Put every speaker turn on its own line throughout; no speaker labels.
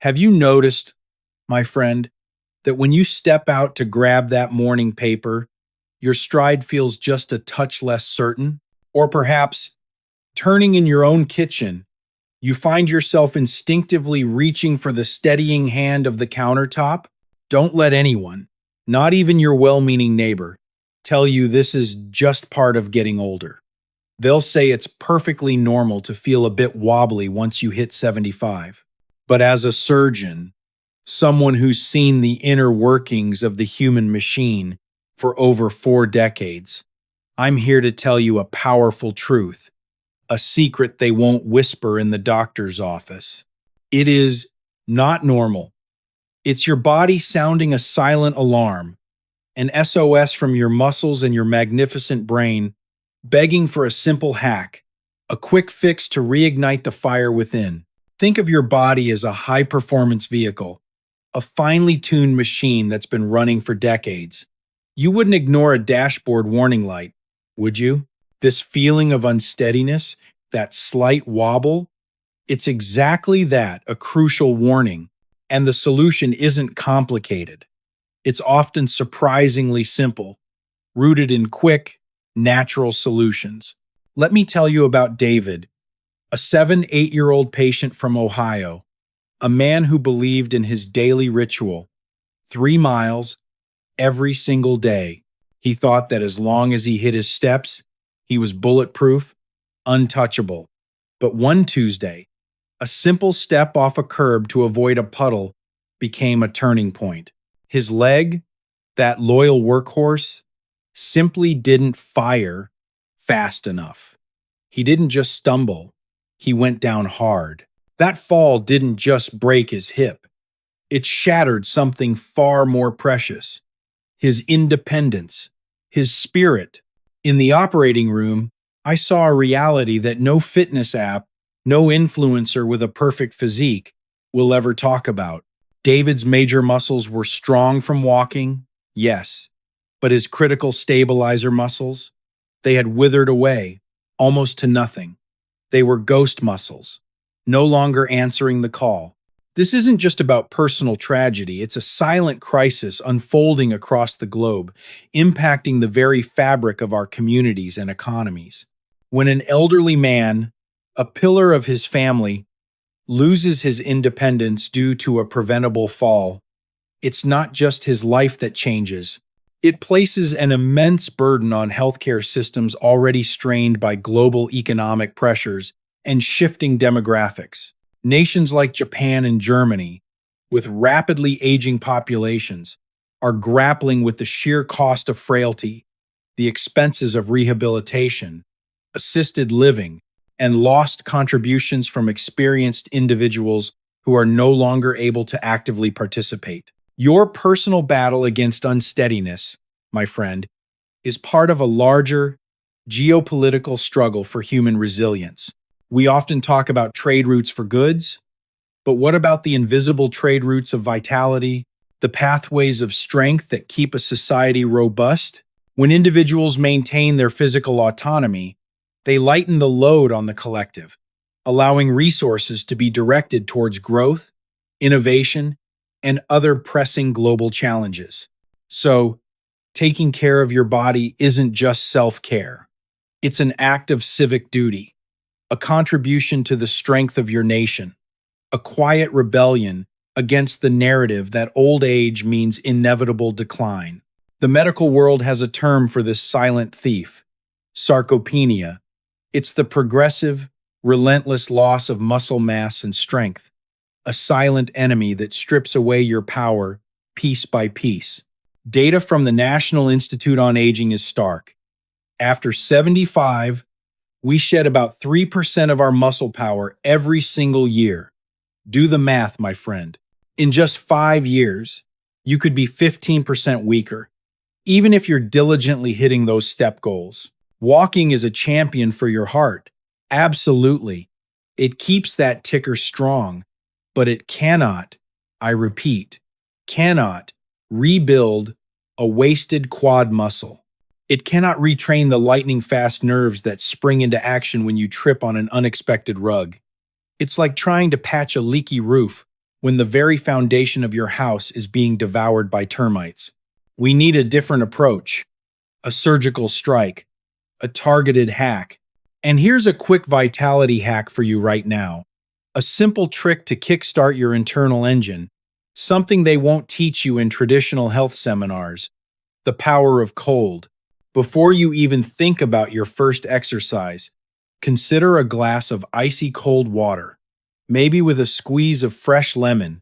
Have you noticed, my friend, that when you step out to grab that morning paper, your stride feels just a touch less certain? Or perhaps turning in your own kitchen, you find yourself instinctively reaching for the steadying hand of the countertop? Don't let anyone, not even your well meaning neighbor, tell you this is just part of getting older. They'll say it's perfectly normal to feel a bit wobbly once you hit 75. But as a surgeon, someone who's seen the inner workings of the human machine for over 4 decades, I'm here to tell you a powerful truth, a secret they won't whisper in the doctor's office. It is not normal. It's your body sounding a silent alarm, an SOS from your muscles and your magnificent brain, begging for a simple hack, a quick fix to reignite the fire within. Think of your body as a high-performance vehicle, a finely tuned machine that's been running for decades. You wouldn't ignore a dashboard warning light, would you? This feeling of unsteadiness, that slight wobble, it's exactly that, a crucial warning. And the solution isn't complicated. It's often surprisingly simple, rooted in quick, natural solutions. Let me tell you about David, a 8-year-old patient from Ohio, a man who believed in his daily ritual, 3 miles every single day. He thought that as long as he hit his steps, he was bulletproof, untouchable. But one Tuesday, a simple step off a curb to avoid a puddle became a turning point. His leg, that loyal workhorse, simply didn't fire fast enough. He didn't just stumble, he went down hard. That fall didn't just break his hip, it shattered something far more precious: his independence, his spirit. In the operating room, I saw a reality that no fitness app, no influencer with a perfect physique will ever talk about. David's major muscles were strong from walking, yes, but his critical stabilizer muscles, they had withered away, almost to nothing. They were ghost muscles, no longer answering the call. This isn't just about personal tragedy, it's a silent crisis unfolding across the globe, impacting the very fabric of our communities and economies. When an elderly man, a pillar of his family, loses his independence due to a preventable fall, it's not just his life that changes. It places an immense burden on healthcare systems already strained by global economic pressures and shifting demographics. Nations like Japan and Germany, with rapidly aging populations, are grappling with the sheer cost of frailty, the expenses of rehabilitation, assisted living, and lost contributions from experienced individuals who are no longer able to actively participate. Your personal battle against unsteadiness, my friend, is part of a larger geopolitical struggle for human resilience. We often talk about trade routes for goods, but what about the invisible trade routes of vitality, the pathways of strength that keep a society robust? When individuals maintain their physical autonomy, they lighten the load on the collective, allowing resources to be directed towards growth, innovation, and other pressing global challenges. So, taking care of your body isn't just self-care. It's an act of civic duty, a contribution to the strength of your nation, a quiet rebellion against the narrative that old age means inevitable decline. The medical world has a term for this silent thief: sarcopenia. It's the progressive, relentless loss of muscle mass and strength, a silent enemy that strips away your power piece by piece. Data from the National Institute on Aging is stark. After 75, we shed about 3% of our muscle power every single year. Do the math, my friend. In just 5 years, you could be 15% weaker, even if you're diligently hitting those step goals. Walking is a champion for your heart. Absolutely. It keeps that ticker strong, but it cannot, I repeat, cannot rebuild a wasted quad muscle. It cannot retrain the lightning-fast nerves that spring into action when you trip on an unexpected rug. It's like trying to patch a leaky roof when the very foundation of your house is being devoured by termites. We need a different approach, a surgical strike, a targeted hack. And here's a quick vitality hack for you right now. A simple trick to kickstart your internal engine, something they won't teach you in traditional health seminars: the power of cold. Before you even think about your first exercise, consider a glass of icy cold water, maybe with a squeeze of fresh lemon,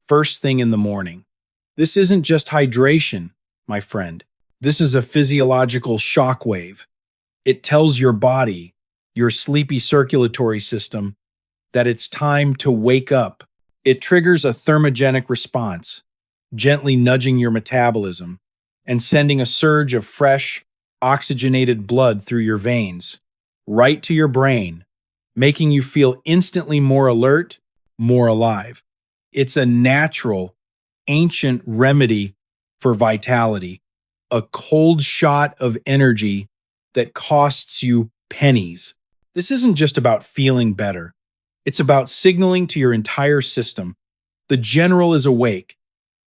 first thing in the morning. This isn't just hydration, my friend. This is a physiological shockwave. It tells your body, your sleepy circulatory system, that it's time to wake up. It triggers a thermogenic response, gently nudging your metabolism and sending a surge of fresh, oxygenated blood through your veins, right to your brain, making you feel instantly more alert, more alive. It's a natural, ancient remedy for vitality, a cold shot of energy that costs you pennies. This isn't just about feeling better. It's about signaling to your entire system: the general is awake.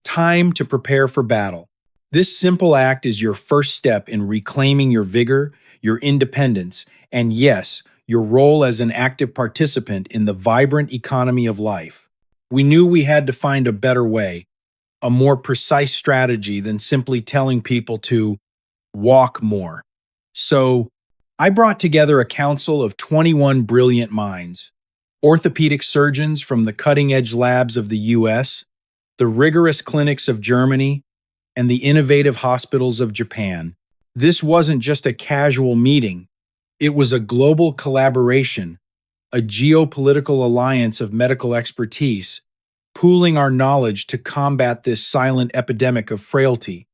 Time to prepare for battle. This simple act is your first step in reclaiming your vigor, your independence, and yes, your role as an active participant in the vibrant economy of life. We knew we had to find a better way, a more precise strategy than simply telling people to walk more. So, I brought together a council of 21 brilliant minds: orthopedic surgeons from the cutting-edge labs of the US, the rigorous clinics of Germany, and the innovative hospitals of Japan. This wasn't just a casual meeting. It was a global collaboration, a geopolitical alliance of medical expertise, pooling our knowledge to combat this silent epidemic of frailty.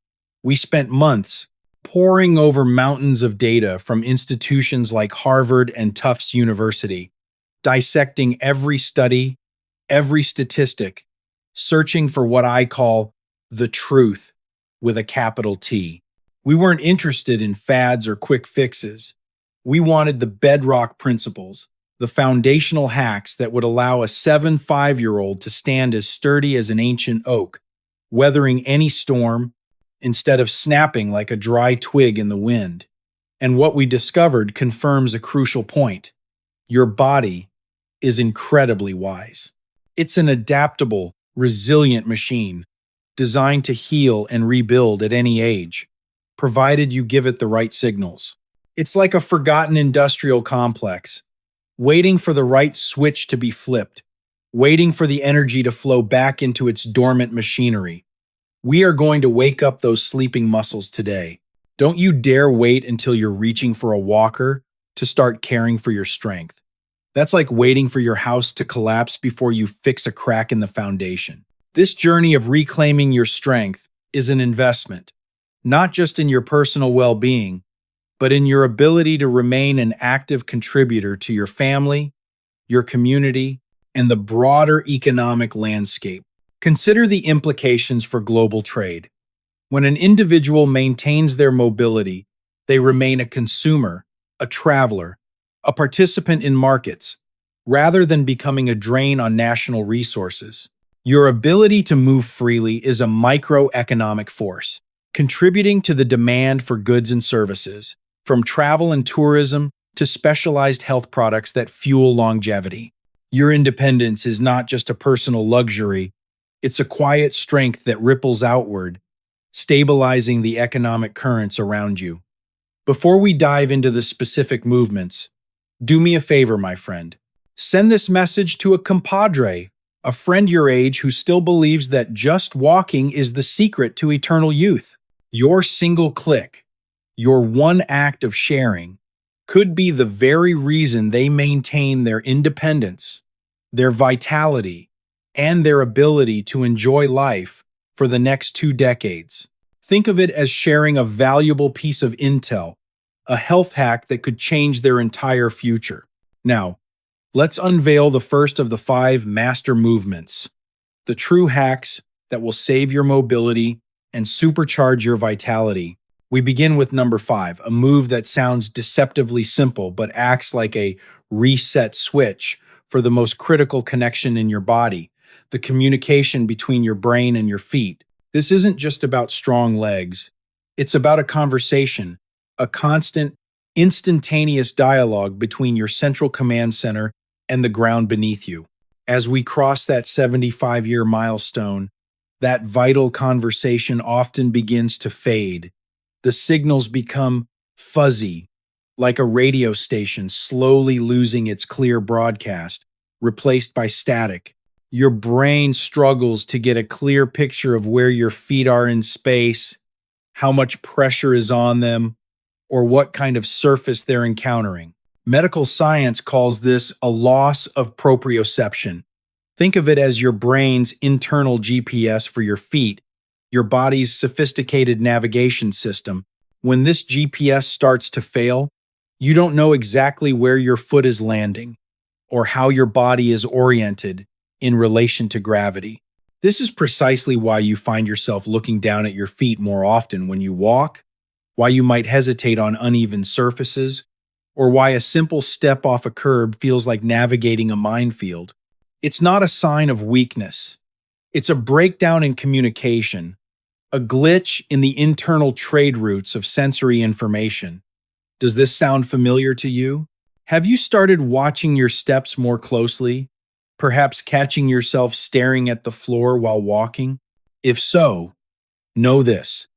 We spent months poring over mountains of data from institutions like Harvard and Tufts University, dissecting every study, every statistic, searching for what I call the truth with a capital T. We weren't interested in fads or quick fixes. We wanted the bedrock principles, the foundational hacks that would allow a 5-year-old to stand as sturdy as an ancient oak, weathering any storm instead of snapping like a dry twig in the wind. And what we discovered confirms a crucial point. Your body is incredibly wise. It's an adaptable, resilient machine, designed to heal and rebuild at any age, provided you give it the right signals. It's like a forgotten industrial complex, waiting for the right switch to be flipped, waiting for the energy to flow back into its dormant machinery. We are going to wake up those sleeping muscles today. Don't you dare wait until you're reaching for a walker to start caring for your strength. That's like waiting for your house to collapse before you fix a crack in the foundation. This journey of reclaiming your strength is an investment, not just in your personal well-being, but in your ability to remain an active contributor to your family, your community, and the broader economic landscape. Consider the implications for global trade. When an individual maintains their mobility, they remain a consumer, a traveler, a participant in markets, rather than becoming a drain on national resources. Your ability to move freely is a microeconomic force, contributing to the demand for goods and services, from travel and tourism to specialized health products that fuel longevity. Your independence is not just a personal luxury, it's a quiet strength that ripples outward, stabilizing the economic currents around you. Before we dive into the specific movements, do me a favor, my friend. Send this message to a compadre, a friend your age who still believes that just walking is the secret to eternal youth. Your single click, your one act of sharing, could be the very reason they maintain their independence, their vitality, and their ability to enjoy life for the next 2 decades. Think of it as sharing a valuable piece of intel, a health hack that could change their entire future. Now, let's unveil the first of the 5 master movements, the true hacks that will save your mobility and supercharge your vitality. We begin with number 5, a move that sounds deceptively simple but acts like a reset switch for the most critical connection in your body, the communication between your brain and your feet. This isn't just about strong legs. It's about a conversation, a constant, instantaneous dialogue between your central command center and the ground beneath you. As we cross that 75-year milestone, that vital conversation often begins to fade. The signals become fuzzy, like a radio station slowly losing its clear broadcast, replaced by static. Your brain struggles to get a clear picture of where your feet are in space, how much pressure is on them, or what kind of surface they're encountering. Medical science calls this a loss of proprioception. Think of it as your brain's internal GPS for your feet, your body's sophisticated navigation system. When this GPS starts to fail, you don't know exactly where your foot is landing or how your body is oriented in relation to gravity. This is precisely why you find yourself looking down at your feet more often when you walk, why you might hesitate on uneven surfaces, or why a simple step off a curb feels like navigating a minefield. It's not a sign of weakness. It's a breakdown in communication, a glitch in the internal trade routes of sensory information. Does this sound familiar to you? Have you started watching your steps more closely, perhaps catching yourself staring at the floor while walking? If so, know this.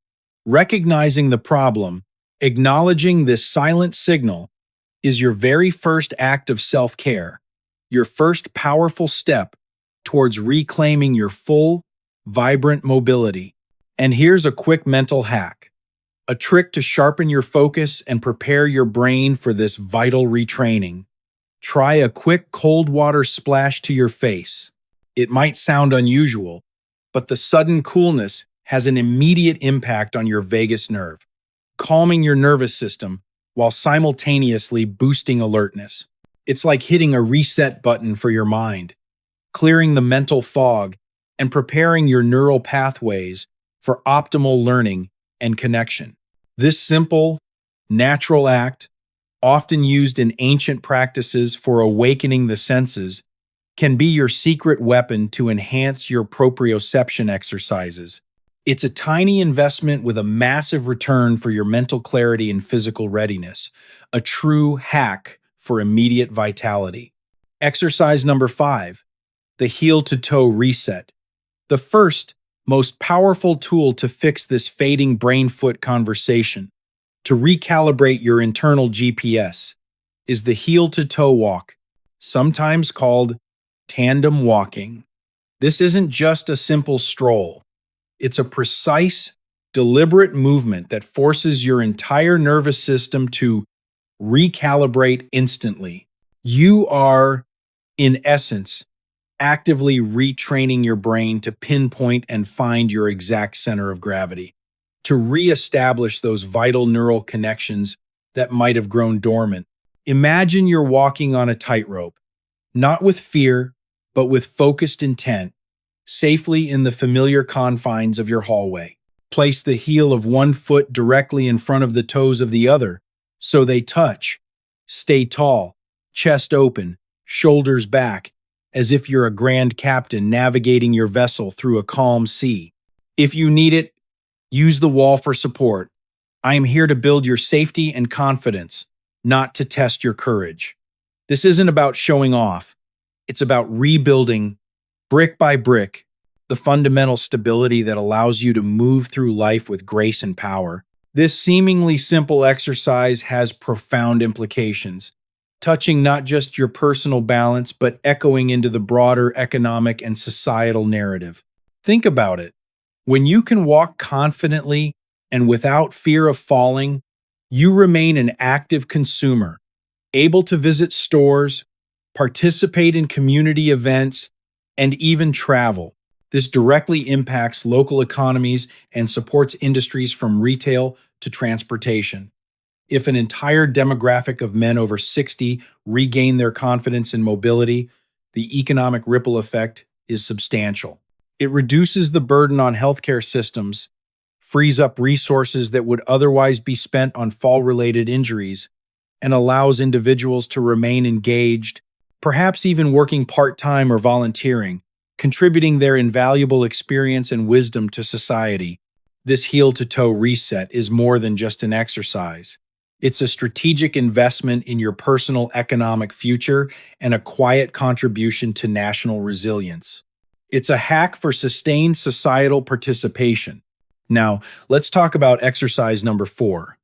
Recognizing the problem, acknowledging this silent signal, is your very first act of self-care, your first powerful step towards reclaiming your full, vibrant mobility. And here's a quick mental hack, a trick to sharpen your focus and prepare your brain for this vital retraining. Try a quick cold water splash to your face. It might sound unusual, but the sudden coolness has an immediate impact on your vagus nerve, calming your nervous system while simultaneously boosting alertness. It's like hitting a reset button for your mind, clearing the mental fog and preparing your neural pathways for optimal learning and connection. This simple, natural act, often used in ancient practices for awakening the senses, can be your secret weapon to enhance your proprioception exercises. It's a tiny investment with a massive return for your mental clarity and physical readiness, a true hack for immediate vitality. Exercise number 5, the heel-to-toe reset. The first, most powerful tool to fix this fading brain-foot conversation, to recalibrate your internal GPS, is the heel-to-toe walk, sometimes called tandem walking. This isn't just a simple stroll. It's a precise, deliberate movement that forces your entire nervous system to recalibrate instantly. You are, in essence, actively retraining your brain to pinpoint and find your exact center of gravity, to reestablish those vital neural connections that might have grown dormant. Imagine you're walking on a tightrope, not with fear, but with focused intent, safely in the familiar confines of your hallway. Place the heel of one foot directly in front of the toes of the other, so they touch. Stay tall, chest open, shoulders back, as if you're a grand captain navigating your vessel through a calm sea. If you need it, use the wall for support. I am here to build your safety and confidence, not to test your courage. This isn't about showing off. It's about rebuilding, brick by brick, the fundamental stability that allows you to move through life with grace and power. This seemingly simple exercise has profound implications, touching not just your personal balance, but echoing into the broader economic and societal narrative. Think about it. When you can walk confidently and without fear of falling, you remain an active consumer, able to visit stores, participate in community events, and even travel. This directly impacts local economies and supports industries from retail to transportation. If an entire demographic of men over 60 regain their confidence in mobility, the economic ripple effect is substantial. It reduces the burden on healthcare systems, frees up resources that would otherwise be spent on fall-related injuries, and allows individuals to remain engaged, perhaps even working part-time or volunteering, contributing their invaluable experience and wisdom to society. This heel-to-toe reset is more than just an exercise. It's a strategic investment in your personal economic future and a quiet contribution to national resilience. It's a hack for sustained societal participation. Now, let's talk about exercise number 4,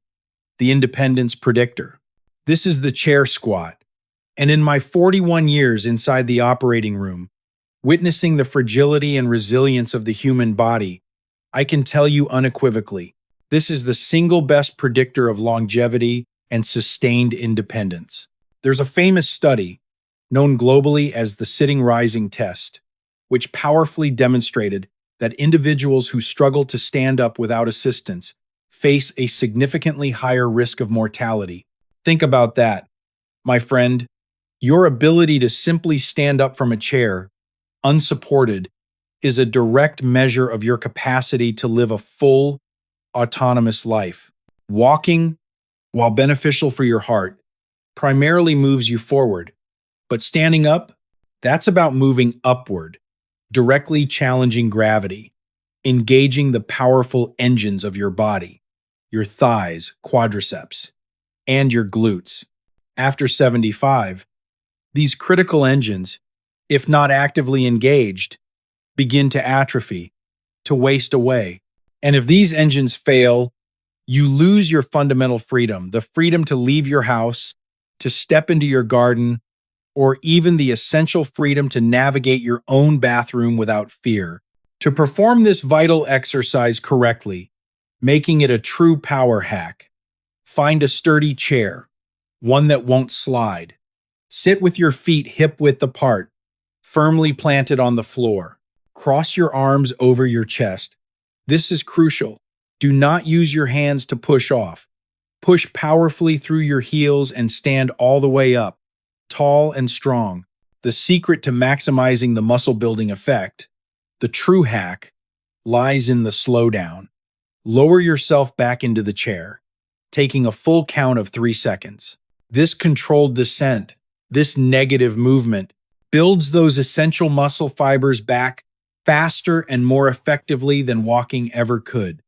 the Independence Predictor. This is the chair squat. And in my 41 years inside the operating room, witnessing the fragility and resilience of the human body, I can tell you unequivocally, this is the single best predictor of longevity and sustained independence. There's a famous study, known globally as the sitting rising test, which powerfully demonstrated that individuals who struggle to stand up without assistance face a significantly higher risk of mortality. Think about that, my friend. Your ability to simply stand up from a chair, unsupported, is a direct measure of your capacity to live a full, autonomous life. Walking, while beneficial for your heart, primarily moves you forward, but standing up, that's about moving upward, directly challenging gravity, engaging the powerful engines of your body, your thighs, quadriceps, and your glutes. After 75, these critical engines, if not actively engaged, begin to atrophy, to waste away. And if these engines fail, you lose your fundamental freedom, the freedom to leave your house, to step into your garden, or even the essential freedom to navigate your own bathroom without fear. To perform this vital exercise correctly, making it a true power hack, find a sturdy chair, one that won't slide. Sit with your feet hip-width apart, firmly planted on the floor. Cross your arms over your chest. This is crucial. Do not use your hands to push off. Push powerfully through your heels and stand all the way up, tall and strong. The secret to maximizing the muscle-building effect, the true hack, lies in the slowdown. Lower yourself back into the chair, taking a full count of 3 seconds. This controlled descent, this negative movement, builds those essential muscle fibers back faster and more effectively than walking ever could.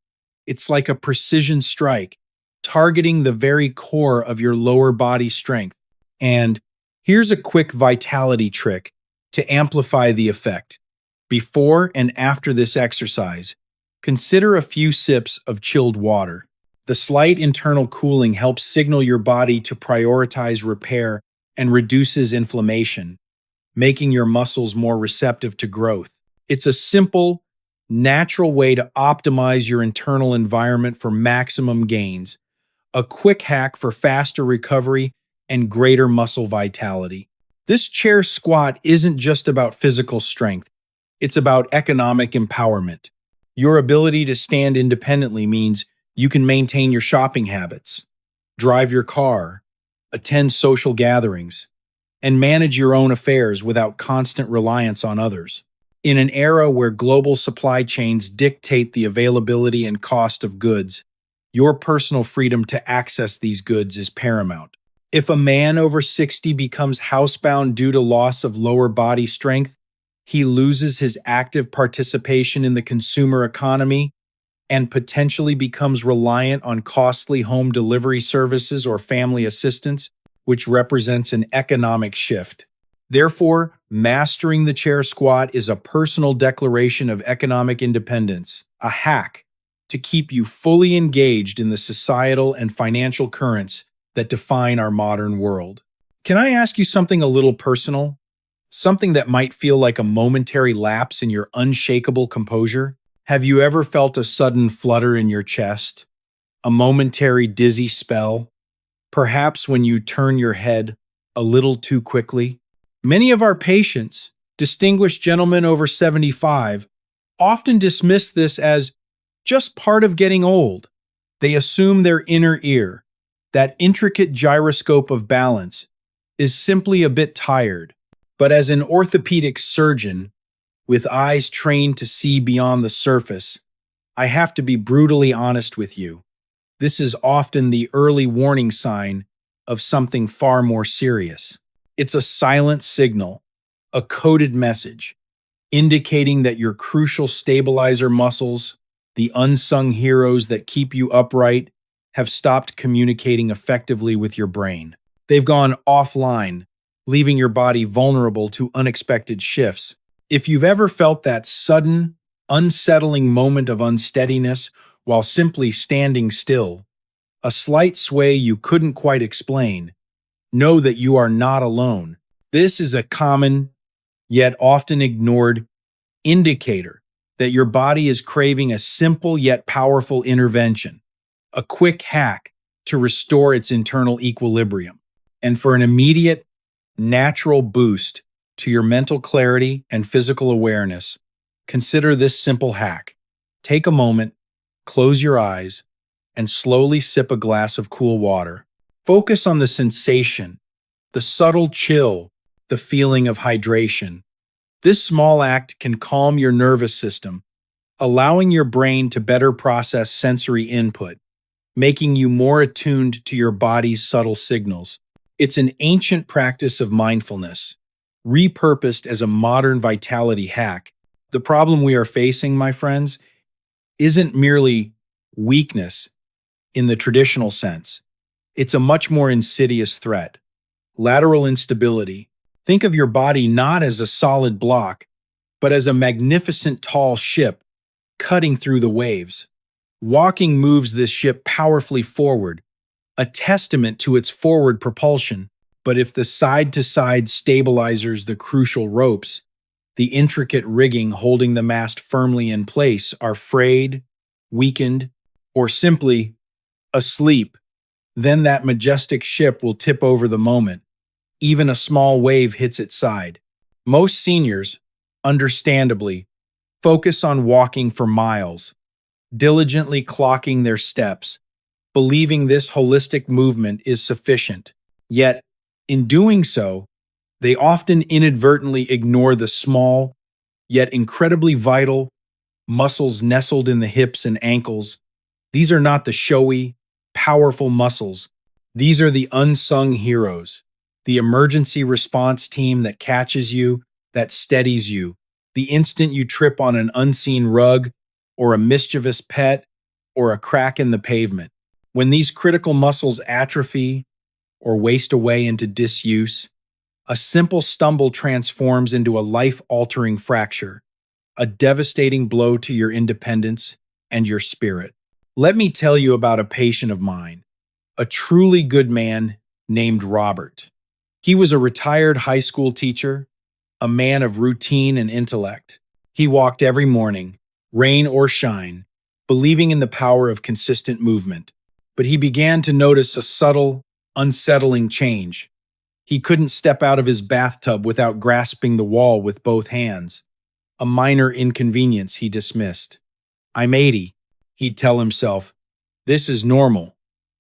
It's like a precision strike, targeting the very core of your lower body strength. And here's a quick vitality trick to amplify the effect. Before and after this exercise, consider a few sips of chilled water. The slight internal cooling helps signal your body to prioritize repair and reduces inflammation, making your muscles more receptive to growth. It's a simple, natural way to optimize your internal environment for maximum gains, a quick hack for faster recovery and greater muscle vitality. This chair squat isn't just about physical strength, it's about economic empowerment. Your ability to stand independently means you can maintain your shopping habits, drive your car, attend social gatherings, and manage your own affairs without constant reliance on others. In an era where global supply chains dictate the availability and cost of goods, your personal freedom to access these goods is paramount. If a man over 60 becomes housebound due to loss of lower body strength, he loses his active participation in the consumer economy and potentially becomes reliant on costly home delivery services or family assistance, which represents an economic shift. Therefore, mastering the chair squat is a personal declaration of economic independence, a hack to keep you fully engaged in the societal and financial currents that define our modern world. Can I ask you something a little personal? Something that might feel like a momentary lapse in your unshakable composure? Have you ever felt a sudden flutter in your chest? A momentary dizzy spell? Perhaps when you turn your head a little too quickly? Many of our patients, distinguished gentlemen over 75, often dismiss this as just part of getting old. They assume their inner ear, that intricate gyroscope of balance, is simply a bit tired. But as an orthopedic surgeon, with eyes trained to see beyond the surface, I have to be brutally honest with you. This is often the early warning sign of something far more serious. It's a silent signal, a coded message, indicating that your crucial stabilizer muscles, the unsung heroes that keep you upright, have stopped communicating effectively with your brain. They've gone offline, leaving your body vulnerable to unexpected shifts. If you've ever felt that sudden, unsettling moment of unsteadiness while simply standing still, a slight sway you couldn't quite explain, know that you are not alone. This is a common, yet often ignored, indicator that your body is craving a simple yet powerful intervention, a quick hack to restore its internal equilibrium. And for an immediate, natural boost to your mental clarity and physical awareness, consider this simple hack. Take a moment, close your eyes, and slowly sip a glass of cool water. Focus on the sensation, the subtle chill, the feeling of hydration. This small act can calm your nervous system, allowing your brain to better process sensory input, making you more attuned to your body's subtle signals. It's an ancient practice of mindfulness, repurposed as a modern vitality hack. The problem we are facing, my friends, isn't merely weakness in the traditional sense. It's a much more insidious threat. Lateral instability. Think of your body not as a solid block, but as a magnificent tall ship cutting through the waves. Walking moves this ship powerfully forward, a testament to its forward propulsion. But if the side-to-side stabilizers, the crucial ropes, the intricate rigging holding the mast firmly in place are frayed, weakened, or simply asleep, then that majestic ship will tip over the moment. Even a small wave hits its side. Most seniors, understandably, focus on walking for miles, diligently clocking their steps, believing this holistic movement is sufficient. Yet, in doing so, they often inadvertently ignore the small, yet incredibly vital, muscles nestled in the hips and ankles. These are not the showy, powerful muscles. These are the unsung heroes, the emergency response team that catches you, that steadies you, the instant you trip on an unseen rug or a mischievous pet or a crack in the pavement. When these critical muscles atrophy or waste away into disuse, a simple stumble transforms into a life-altering fracture, a devastating blow to your independence and your spirit. Let me tell you about a patient of mine, a truly good man named Robert. He was a retired high school teacher, a man of routine and intellect. He walked every morning, rain or shine, believing in the power of consistent movement. But he began to notice a subtle, unsettling change. He couldn't step out of his bathtub without grasping the wall with both hands, a minor inconvenience he dismissed. "I'm 80, he'd tell himself. "This is normal."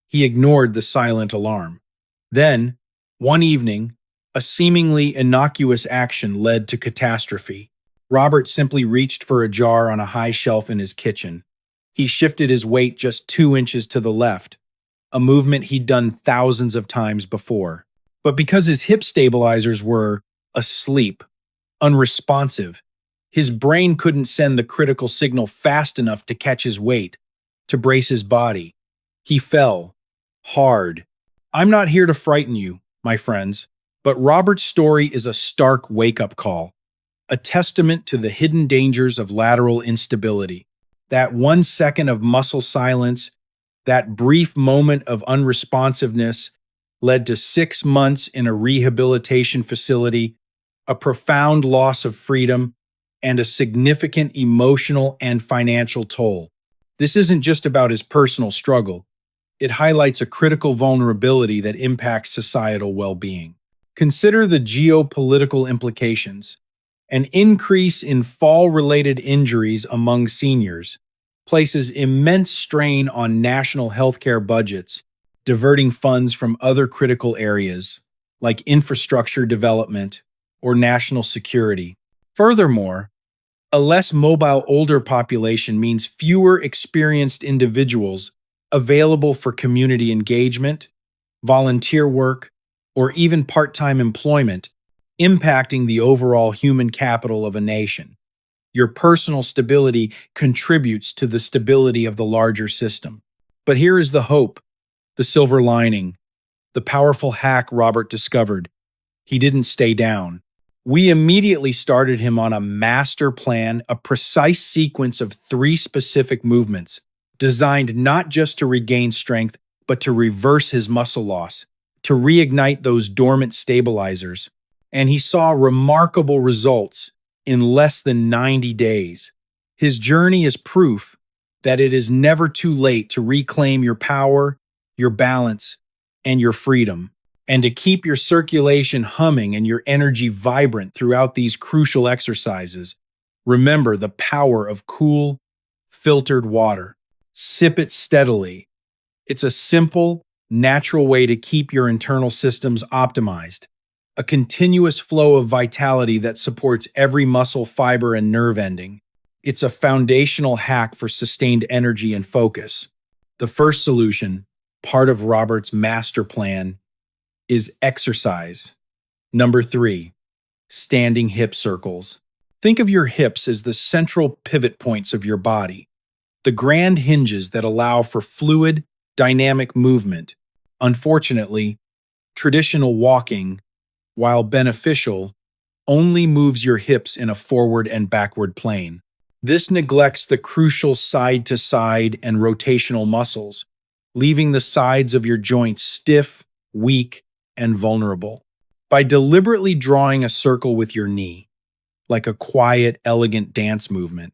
He ignored the silent alarm. Then, one evening, a seemingly innocuous action led to catastrophe. Robert simply reached for a jar on a high shelf in his kitchen. He shifted his weight just 2 inches to the left, a movement he'd done thousands of times before. But because his hip stabilizers were asleep, unresponsive, his brain couldn't send the critical signal fast enough to catch his weight, to brace his body. He fell, hard. I'm not here to frighten you, my friends, but Robert's story is a stark wake-up call, a testament to the hidden dangers of lateral instability. That 1 second of muscle silence, that brief moment of unresponsiveness, led to 6 months in a rehabilitation facility, a profound loss of freedom, and a significant emotional and financial toll. This isn't just about his personal struggle. It highlights a critical vulnerability that impacts societal well-being. Consider the geopolitical implications. An increase in fall-related injuries among seniors places immense strain on national healthcare budgets, diverting funds from other critical areas, like infrastructure development or national security. Furthermore, a less mobile older population means fewer experienced individuals available for community engagement, volunteer work, or even part-time employment, impacting the overall human capital of a nation. Your personal stability contributes to the stability of the larger system. But here is the hope, the silver lining, the powerful hack Robert discovered. He didn't stay down. We immediately started him on a master plan, a precise sequence of 3 specific movements, designed not just to regain strength, but to reverse his muscle loss, to reignite those dormant stabilizers. And he saw remarkable results in less than 90 days. His journey is proof that it is never too late to reclaim your power, your balance, and your freedom, and to keep your circulation humming and your energy vibrant throughout these crucial exercises. Remember the power of cool, filtered water. Sip it steadily. It's a simple, natural way to keep your internal systems optimized. A continuous flow of vitality that supports every muscle fiber and nerve ending. It's a foundational hack for sustained energy and focus. The first solution, part of Robert's master plan, is exercise. Number 3, standing hip circles. Think of your hips as the central pivot points of your body, the grand hinges that allow for fluid, dynamic movement. Unfortunately, traditional walking, while beneficial, only moves your hips in a forward and backward plane. This neglects the crucial side-to-side and rotational muscles, leaving the sides of your joints stiff, weak, and vulnerable. By deliberately drawing a circle with your knee, like a quiet, elegant dance movement,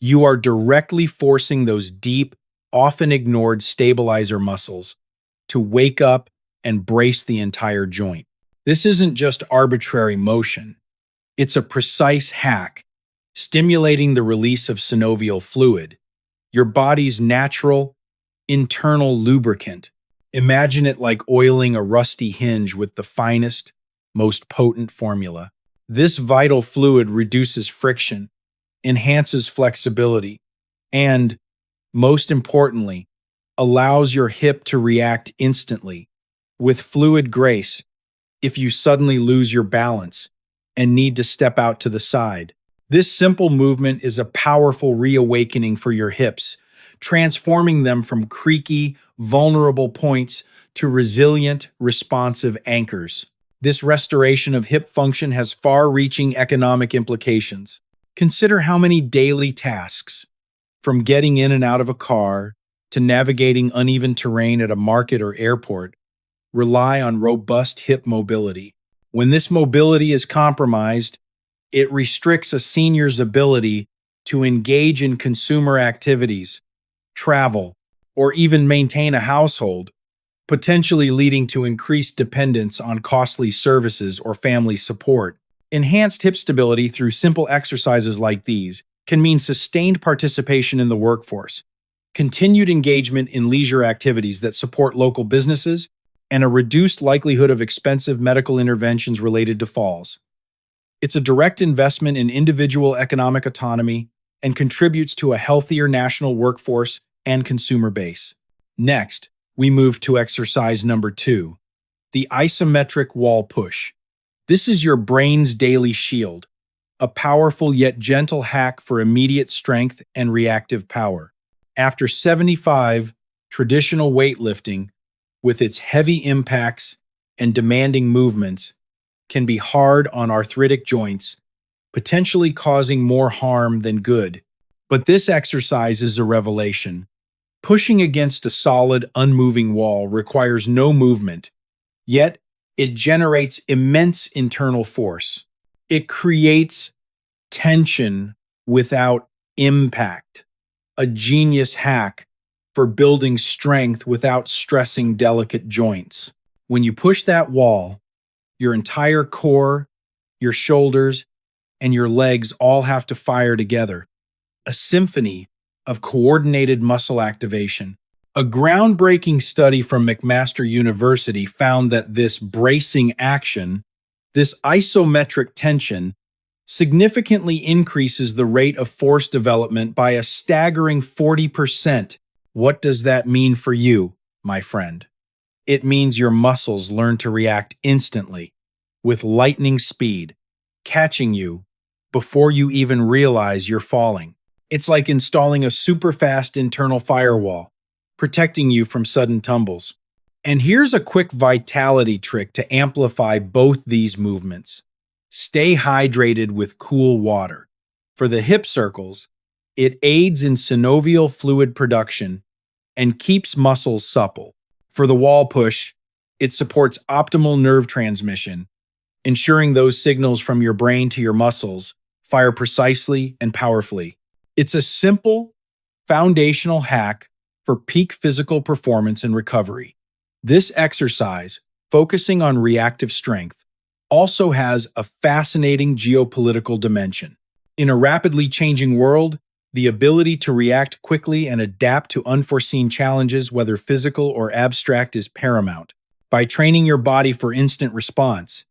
you are directly forcing those deep, often ignored stabilizer muscles to wake up and brace the entire joint. This isn't just arbitrary motion. It's a precise hack, stimulating the release of synovial fluid, your body's natural, internal lubricant. Imagine it like oiling a rusty hinge with the finest, most potent formula. This vital fluid reduces friction, enhances flexibility, and, most importantly, allows your hip to react instantly, with fluid grace, if you suddenly lose your balance and need to step out to the side. This simple movement is a powerful reawakening for your hips, transforming them from creaky, vulnerable points to resilient, responsive anchors. This restoration of hip function has far-reaching economic implications. Consider how many daily tasks, from getting in and out of a car to navigating uneven terrain at a market or airport, rely on robust hip mobility. When this mobility is compromised, it restricts a senior's ability to engage in consumer activities, travel, or even maintain a household, potentially leading to increased dependence on costly services or family support. Enhanced hip stability through simple exercises like these can mean sustained participation in the workforce, continued engagement in leisure activities that support local businesses, and a reduced likelihood of expensive medical interventions related to falls. It's a direct investment in individual economic autonomy and contributes to a healthier national workforce and consumer base. Next, we move to exercise number 2, the isometric wall push. This is your brain's daily shield, a powerful yet gentle hack for immediate strength and reactive power. After 75, traditional weightlifting, with its heavy impacts and demanding movements, can be hard on arthritic joints, potentially causing more harm than good. But this exercise is a revelation. Pushing against a solid, unmoving wall requires no movement, yet it generates immense internal force. It creates tension without impact, a genius hack for building strength without stressing delicate joints. When you push that wall, your entire core, your shoulders, and your legs all have to fire together, a symphony of coordinated muscle activation. A groundbreaking study from McMaster University found that this bracing action, this isometric tension, significantly increases the rate of force development by a staggering 40%. What does that mean for you, my friend? It means your muscles learn to react instantly, with lightning speed, catching you before you even realize you're falling. It's like installing a super fast internal firewall, protecting you from sudden tumbles. And here's a quick vitality trick to amplify both these movements. Stay hydrated with cool water. For the hip circles, it aids in synovial fluid production and keeps muscles supple. For the wall push, it supports optimal nerve transmission, ensuring those signals from your brain to your muscles fire precisely and powerfully. It's a simple, foundational hack for peak physical performance and recovery. This exercise, focusing on reactive strength, also has a fascinating geopolitical dimension. In a rapidly changing world, the ability to react quickly and adapt to unforeseen challenges, whether physical or abstract, is paramount. By training your body for instant response,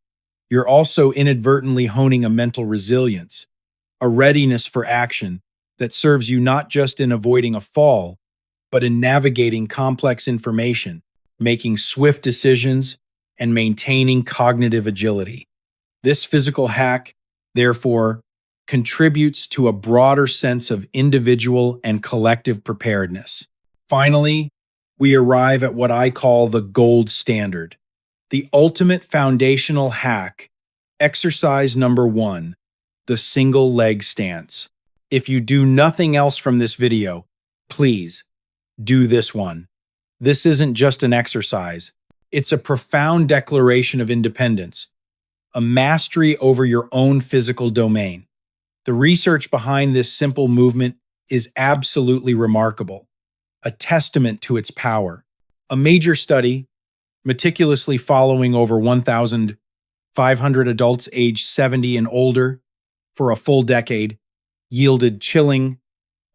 you're also inadvertently honing a mental resilience, a readiness for action that serves you not just in avoiding a fall, but in navigating complex information, making swift decisions, and maintaining cognitive agility. This physical hack, therefore, contributes to a broader sense of individual and collective preparedness. Finally, we arrive at what I call the gold standard, the ultimate foundational hack, exercise number 1, the single leg stance. If you do nothing else from this video, please do this one. This isn't just an exercise. It's a profound declaration of independence, a mastery over your own physical domain. The research behind this simple movement is absolutely remarkable, a testament to its power. A major study, meticulously following over 1,500 adults aged 70 and older for a full decade, yielded chilling,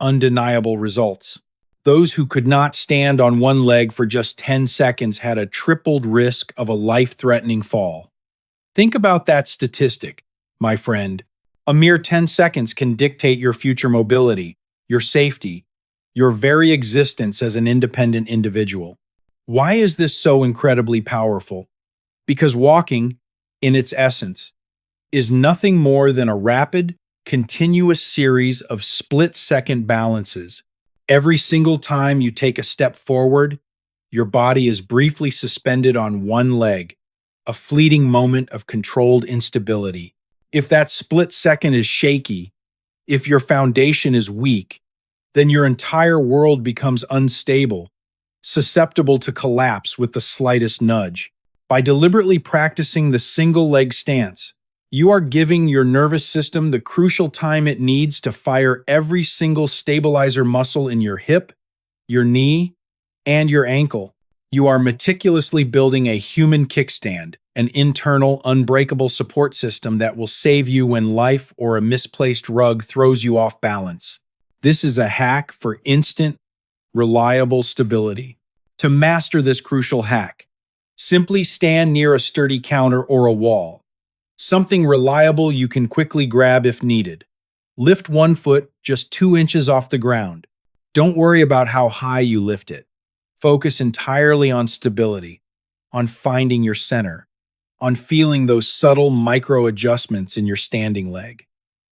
undeniable results. Those who could not stand on one leg for just 10 seconds had a tripled risk of a life-threatening fall. Think about that statistic, my friend. A mere 10 seconds can dictate your future mobility, your safety, your very existence as an independent individual. Why is this so incredibly powerful? Because walking, in its essence, is nothing more than a rapid, continuous series of split-second balances. Every single time you take a step forward, your body is briefly suspended on one leg, a fleeting moment of controlled instability. If that split second is shaky, if your foundation is weak, then your entire world becomes unstable, susceptible to collapse with the slightest nudge. By deliberately practicing the single leg stance, you are giving your nervous system the crucial time it needs to fire every single stabilizer muscle in your hip, your knee, and your ankle. You are meticulously building a human kickstand, an internal, unbreakable support system that will save you when life or a misplaced rug throws you off balance. This is a hack for instant, reliable stability. To master this crucial hack, simply stand near a sturdy counter or a wall, something reliable you can quickly grab if needed. Lift one foot just 2 inches off the ground. Don't worry about how high you lift it. Focus entirely on stability, on finding your center, on feeling those subtle micro adjustments in your standing leg.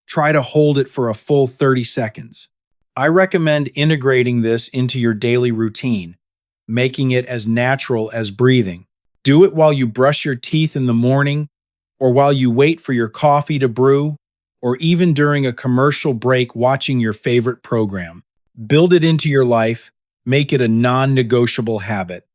Try to hold it for a full 30 seconds. I recommend integrating this into your daily routine, making it as natural as breathing. Do it while you brush your teeth in the morning, or while you wait for your coffee to brew, or even during a commercial break watching your favorite program. Build it into your life, make it a non-negotiable habit.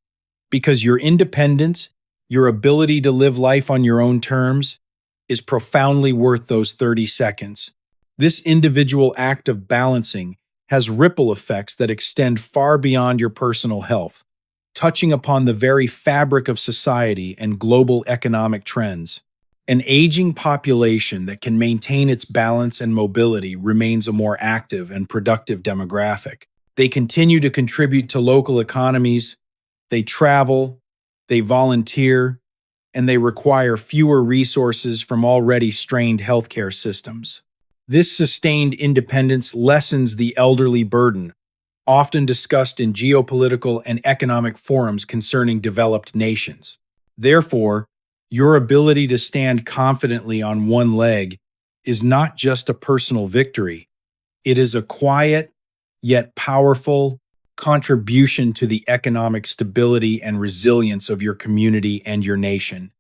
Because your independence, your ability to live life on your own terms, is profoundly worth those 30 seconds. This individual act of balancing has ripple effects that extend far beyond your personal health, touching upon the very fabric of society and global economic trends. An aging population that can maintain its balance and mobility remains a more active and productive demographic. They continue to contribute to local economies, they travel, they volunteer, and they require fewer resources from already strained healthcare systems. This sustained independence lessens the elderly burden, often discussed in geopolitical and economic forums concerning developed nations. Therefore, your ability to stand confidently on one leg is not just a personal victory. It is a quiet, yet powerful contribution to the economic stability and resilience of your community and your nation.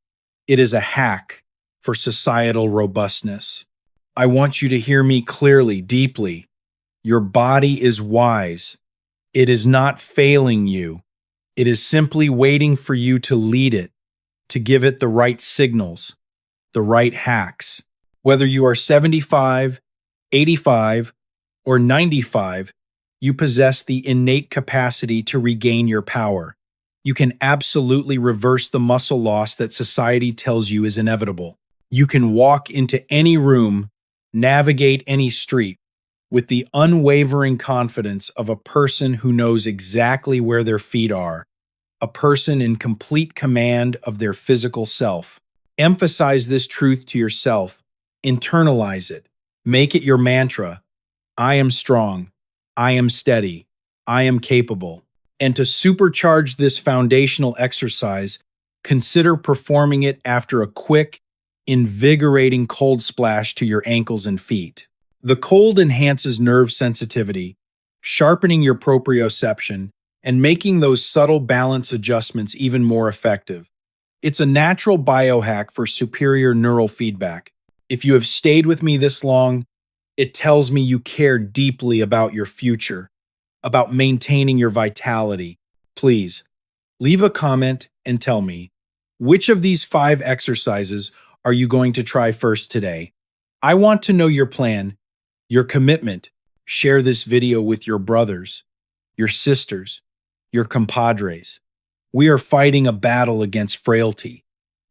It is a hack for societal robustness. I want you to hear me clearly, deeply. Your body is wise. It is not failing you. It is simply waiting for you to lead it, to give it the right signals, the right hacks. Whether you are 75, 85, or 95, you possess the innate capacity to regain your power. You can absolutely reverse the muscle loss that society tells you is inevitable. You can walk into any room, navigate any street, with the unwavering confidence of a person who knows exactly where their feet are, a person in complete command of their physical self. Emphasize this truth to yourself, internalize it, make it your mantra. I am strong, I am steady, I am capable. And to supercharge this foundational exercise, consider performing it after a quick, invigorating cold splash to your ankles and feet. The cold enhances nerve sensitivity, sharpening your proprioception and making those subtle balance adjustments even more effective. It's a natural biohack for superior neural feedback. If you have stayed with me this long, it tells me you care deeply about your future, about maintaining your vitality. Please, leave a comment and tell me, which of these 5 exercises are you going to try first today? I want to know your plan, your commitment. Share this video with your brothers, your sisters, your compadres. We are fighting a battle against frailty,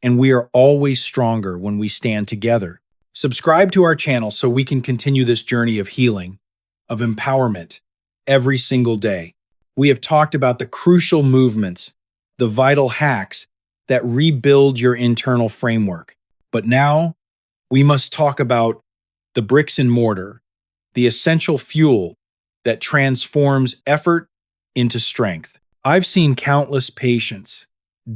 and we are always stronger when we stand together. Subscribe to our channel so we can continue this journey of healing, of empowerment, every single day. We have talked about the crucial movements, the vital hacks that rebuild your internal framework. But now, we must talk about the bricks and mortar, the essential fuel that transforms effort into strength. I've seen countless patients,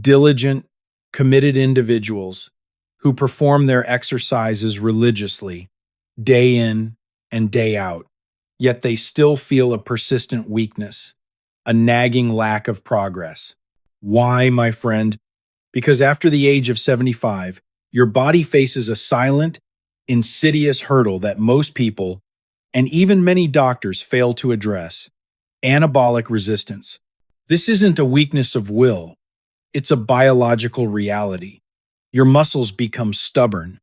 diligent, committed individuals who perform their exercises religiously, day in and day out, yet they still feel a persistent weakness, a nagging lack of progress. Why, my friend? Because after the age of 75, your body faces a silent, insidious hurdle that most people, and even many doctors, fail to address: anabolic resistance. This isn't a weakness of will, it's a biological reality. Your muscles become stubborn.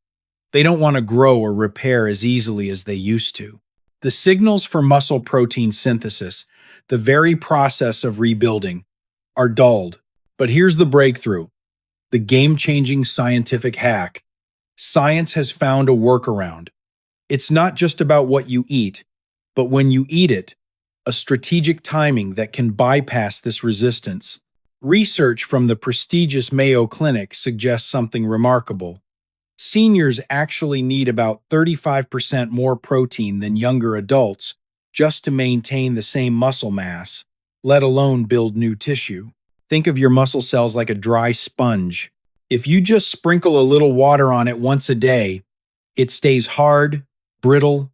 They don't want to grow or repair as easily as they used to. The signals for muscle protein synthesis, the very process of rebuilding, are dulled. But here's the breakthrough, the game-changing scientific hack. Science has found a workaround. It's not just about what you eat, but when you eat it, a strategic timing that can bypass this resistance. Research from the prestigious Mayo Clinic suggests something remarkable. Seniors actually need about 35% more protein than younger adults just to maintain the same muscle mass, let alone build new tissue. Think of your muscle cells like a dry sponge. If you just sprinkle a little water on it once a day, it stays hard, brittle,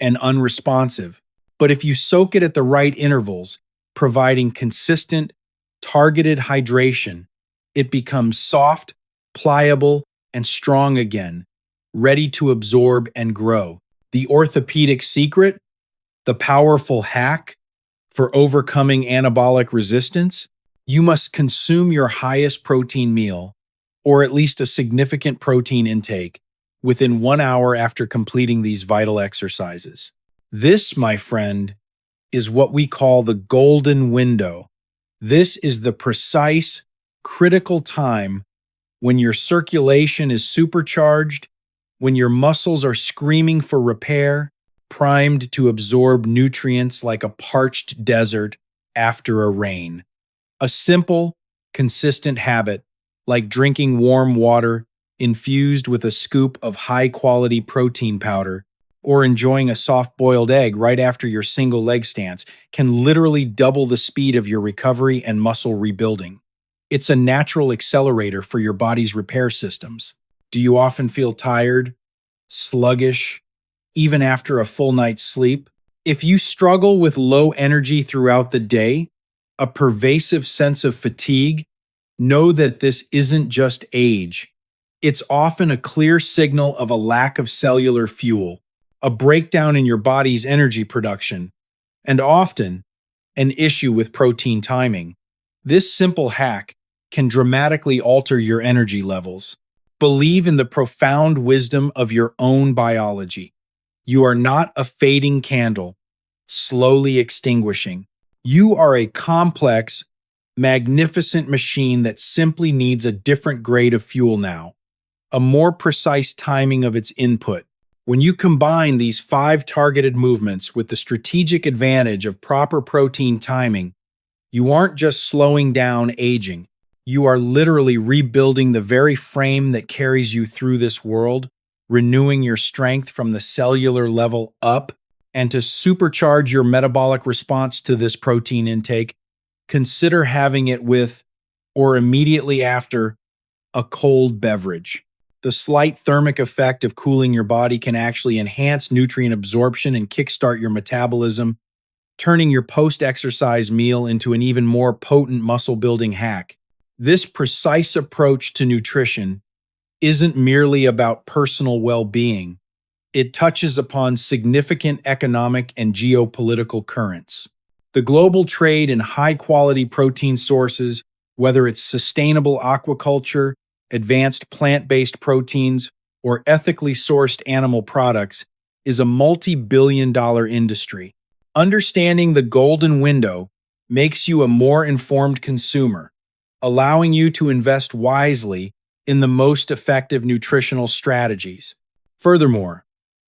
and unresponsive. But if you soak it at the right intervals, providing consistent, targeted hydration, it becomes soft, pliable, and strong again, ready to absorb and grow. The orthopedic secret, the powerful hack for overcoming anabolic resistance: you must consume your highest protein meal, or at least a significant protein intake, within 1 hour after completing these vital exercises. This, my friend, is what we call the golden window. This is the precise, critical time when your circulation is supercharged, when your muscles are screaming for repair, primed to absorb nutrients like a parched desert after a rain. A simple, consistent habit, like drinking warm water infused with a scoop of high-quality protein powder, or enjoying a soft-boiled egg right after your single leg stance, can literally double the speed of your recovery and muscle rebuilding. It's a natural accelerator for your body's repair systems. Do you often feel tired, sluggish, even after a full night's sleep. If you struggle with low energy throughout the day, a pervasive sense of fatigue, know that this isn't just age. It's often a clear signal of a lack of cellular fuel, a breakdown in your body's energy production, and often an issue with protein timing. This simple hack can dramatically alter your energy levels. Believe in the profound wisdom of your own biology. You are not a fading candle, slowly extinguishing. You are a complex, magnificent machine that simply needs a different grade of fuel now, a more precise timing of its input. When you combine these 5 targeted movements with the strategic advantage of proper protein timing, you aren't just slowing down aging. You are literally rebuilding the very frame that carries you through this world, renewing your strength from the cellular level up. And to supercharge your metabolic response to this protein intake, consider having it with or immediately after a cold beverage. The slight thermic effect of cooling your body can actually enhance nutrient absorption and kickstart your metabolism, turning your post-exercise meal into an even more potent muscle-building hack. This precise approach to nutrition isn't merely about personal well-being. It touches upon significant economic and geopolitical currents. The global trade in high-quality protein sources, whether it's sustainable aquaculture, advanced plant-based proteins, or ethically sourced animal products, is a multi-billion-dollar industry. Understanding the golden window makes you a more informed consumer, allowing you to invest wisely in the most effective nutritional strategies. Furthermore,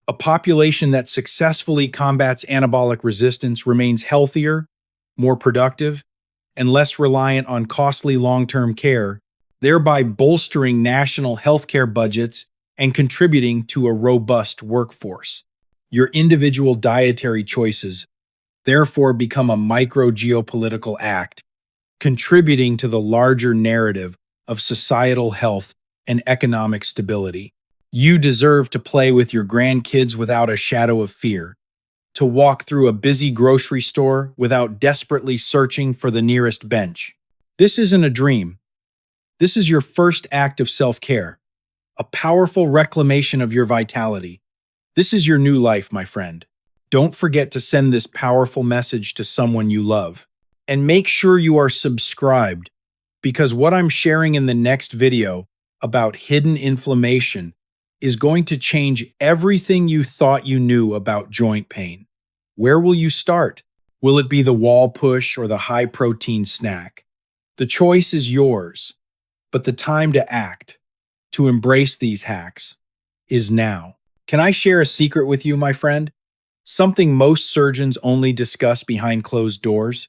a population that successfully combats anabolic resistance remains healthier, more productive, and less reliant on costly long-term care, thereby bolstering national healthcare budgets and contributing to a robust workforce. Your individual dietary choices therefore become a micro-geopolitical act, contributing to the larger narrative of societal health and economic stability. You deserve to play with your grandkids without a shadow of fear, to walk through a busy grocery store without desperately searching for the nearest bench. This isn't a dream. This is your first act of self-care, a powerful reclamation of your vitality. This is your new life, my friend. Don't forget to send this powerful message to someone you love. And make sure you are subscribed, because what I'm sharing in the next video about hidden inflammation is going to change everything you thought you knew about joint pain. Where will you start? Will it be the wall push or the high-protein snack? The choice is yours, but the time to act, to embrace these hacks, is now. Can I share a secret with you, my friend? Something most surgeons only discuss behind closed doors?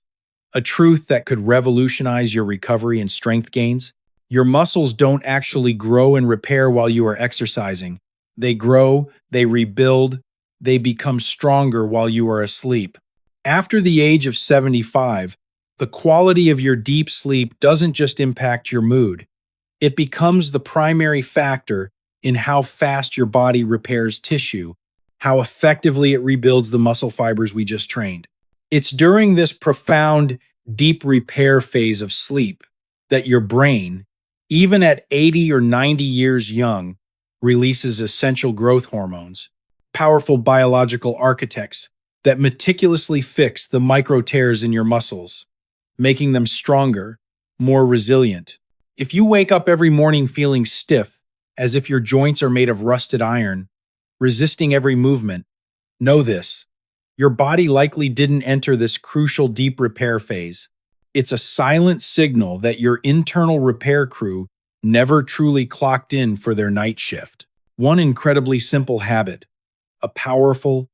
A truth that could revolutionize your recovery and strength gains? Your muscles don't actually grow and repair while you are exercising. They grow, they rebuild, they become stronger while you are asleep. After the age of 75, the quality of your deep sleep doesn't just impact your mood. It becomes the primary factor in how fast your body repairs tissue, how effectively it rebuilds the muscle fibers we just trained. It's during this profound, deep repair phase of sleep that your brain, even at 80 or 90 years young, releases essential growth hormones, powerful biological architects that meticulously fix the micro tears in your muscles, making them stronger, more resilient. If you wake up every morning feeling stiff, as if your joints are made of rusted iron, resisting every movement, know this: your body likely didn't enter this crucial deep repair phase. It's a silent signal that your internal repair crew never truly clocked in for their night shift. One incredibly simple habit, a powerful,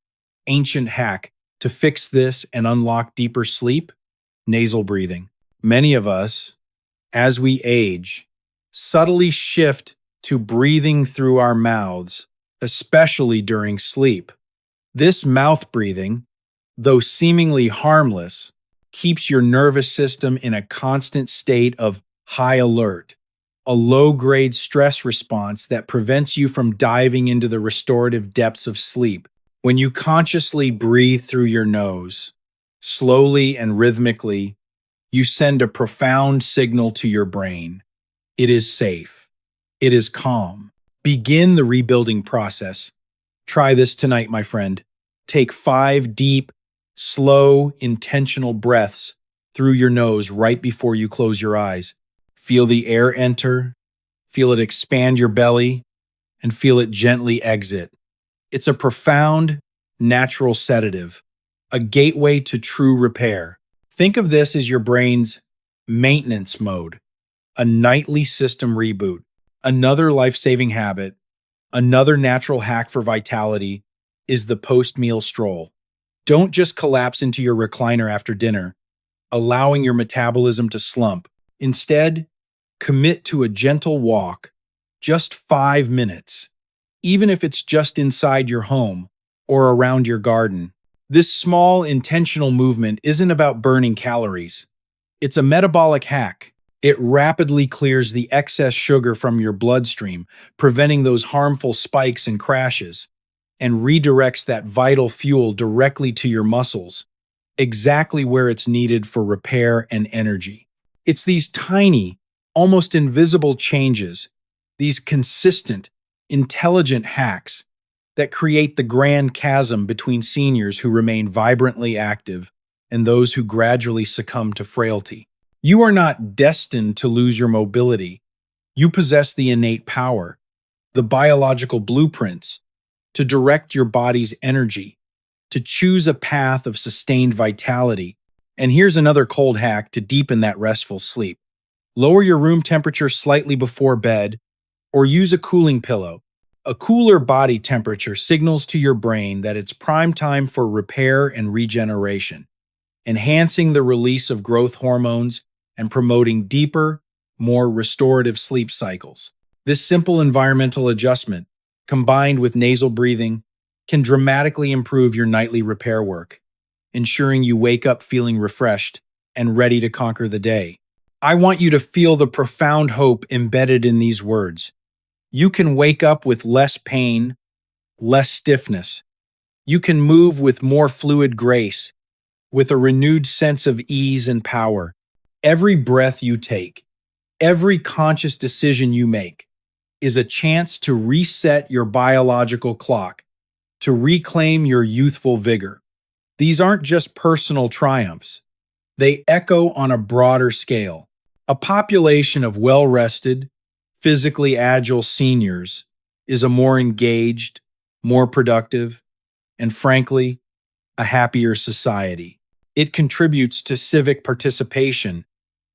ancient hack to fix this and unlock deeper sleep: nasal breathing. Many of us, as we age, subtly shift to breathing through our mouths, especially during sleep. This mouth breathing, though seemingly harmless, keeps your nervous system in a constant state of high alert, a low-grade stress response that prevents you from diving into the restorative depths of sleep. When you consciously breathe through your nose, slowly and rhythmically, you send a profound signal to your brain. It is safe. It is calm. Begin the rebuilding process. Try this tonight, my friend. Take 5 deep, slow, intentional breaths through your nose right before you close your eyes. Feel the air enter, feel it expand your belly, and feel it gently exit. It's a profound, natural sedative, a gateway to true repair. Think of this as your brain's maintenance mode, a nightly system reboot, another life-saving habit, another natural hack for vitality is the post-meal stroll. Don't just collapse into your recliner after dinner, allowing your metabolism to slump. Instead, commit to a gentle walk, just 5 minutes, even if it's just inside your home or around your garden. This small, intentional movement isn't about burning calories. It's a metabolic hack. It rapidly clears the excess sugar from your bloodstream, preventing those harmful spikes and crashes, and redirects that vital fuel directly to your muscles, exactly where it's needed for repair and energy. It's these tiny, almost invisible changes, these consistent, intelligent hacks that create the grand chasm between seniors who remain vibrantly active and those who gradually succumb to frailty. You are not destined to lose your mobility. You possess the innate power, the biological blueprints, to direct your body's energy, to choose a path of sustained vitality. And here's another cold hack to deepen that restful sleep. Lower your room temperature slightly before bed, or use a cooling pillow. A cooler body temperature signals to your brain that it's prime time for repair and regeneration, enhancing the release of growth hormones and promoting deeper, more restorative sleep cycles. This simple environmental adjustment, combined with nasal breathing, can dramatically improve your nightly repair work, ensuring you wake up feeling refreshed and ready to conquer the day. I want you to feel the profound hope embedded in these words. You can wake up with less pain, less stiffness. You can move with more fluid grace, with a renewed sense of ease and power. Every breath you take, every conscious decision you make, is a chance to reset your biological clock, to reclaim your youthful vigor. These aren't just personal triumphs. They echo on a broader scale. A population of well-rested, physically agile seniors is a more engaged, more productive, and frankly, a happier society. It contributes to civic participation,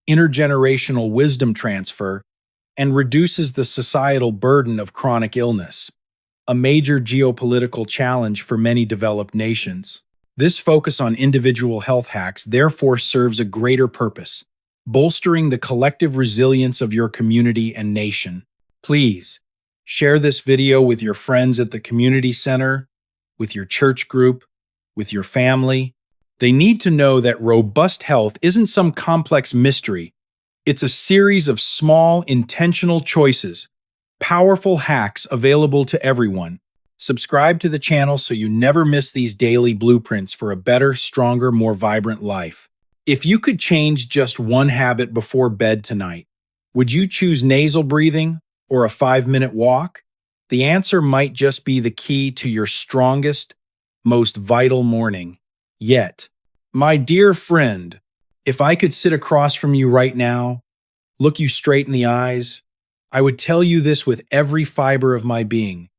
intergenerational wisdom transfer, and reduces the societal burden of chronic illness, a major geopolitical challenge for many developed nations. This focus on individual health hacks therefore serves a greater purpose, bolstering the collective resilience of your community and nation. Please, share this video with your friends at the community center, with your church group, with your family. They need to know that robust health isn't some complex mystery. It's a series of small, intentional choices, powerful hacks available to everyone. Subscribe to the channel so you never miss these daily blueprints for a better, stronger, more vibrant life. If you could change just one habit before bed tonight, would you choose nasal breathing or a 5-minute walk? The answer might just be the key to your strongest, most vital morning yet. My dear friend, if I could sit across from you right now, look you straight in the eyes, I would tell you this with every fiber of my being.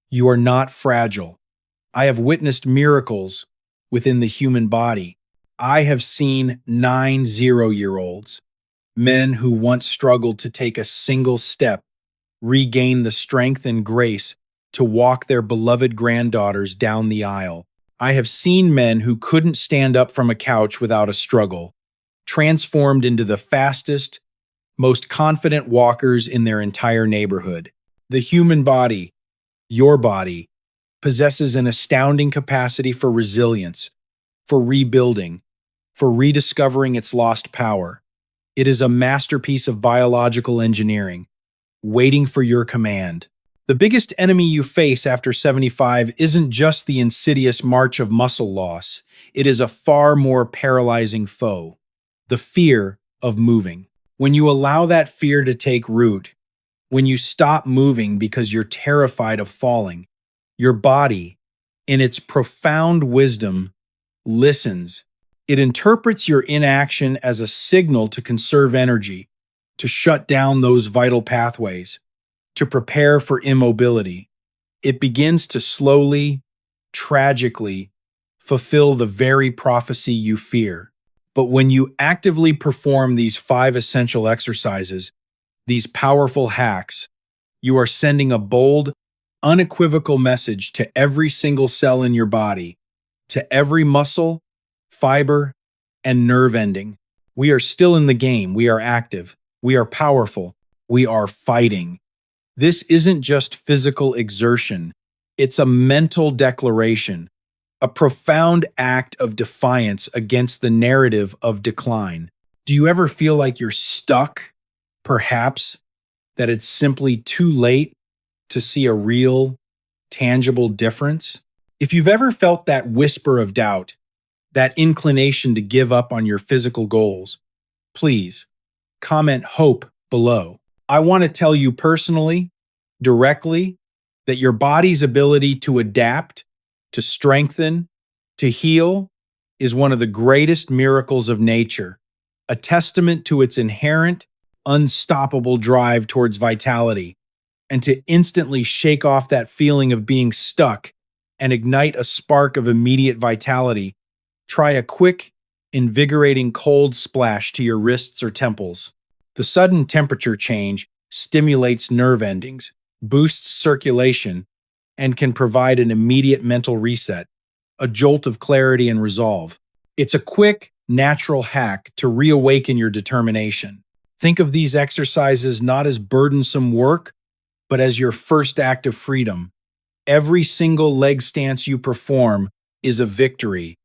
You are not fragile. I have witnessed miracles within the human body. I have seen 9 0-year-olds, men who once struggled to take a single step, regain the strength and grace to walk their beloved granddaughters down the aisle. I have seen men who couldn't stand up from a couch without a struggle, transformed into the fastest, most confident walkers in their entire neighborhood. The human body, your body, possesses an astounding capacity for resilience, for rebuilding, for rediscovering its lost power. It is a masterpiece of biological engineering, waiting for your command. The biggest enemy you face after 75 isn't just the insidious march of muscle loss. It is a far more paralyzing foe, the fear of moving. When you allow that fear to take root, when you stop moving because you're terrified of falling, your body, in its profound wisdom, listens. It interprets your inaction as a signal to conserve energy, to shut down those vital pathways, to prepare for immobility. It begins to slowly, tragically, fulfill the very prophecy you fear. But when you actively perform these 5 essential exercises, these powerful hacks, you are sending a bold, unequivocal message to every single cell in your body, to every muscle, fiber, and nerve ending. We are still in the game. We are active. We are powerful. We are fighting. This isn't just physical exertion. It's a mental declaration, a profound act of defiance against the narrative of decline. Do you ever feel like you're stuck? Perhaps that it's simply too late to see a real, tangible difference? If you've ever felt that whisper of doubt, that inclination to give up on your physical goals, please comment hope below. I want to tell you personally, directly, that your body's ability to adapt, to strengthen, to heal is one of the greatest miracles of nature, a testament to its inherent, unstoppable drive towards vitality, and to instantly shake off that feeling of being stuck and ignite a spark of immediate vitality. Try a quick, invigorating cold splash to your wrists or temples. The sudden temperature change stimulates nerve endings, boosts circulation, and can provide an immediate mental reset, a jolt of clarity and resolve. It's a quick, natural hack to reawaken your determination. Think of these exercises not as burdensome work, but as your first act of freedom. Every single leg stance you perform is a victory,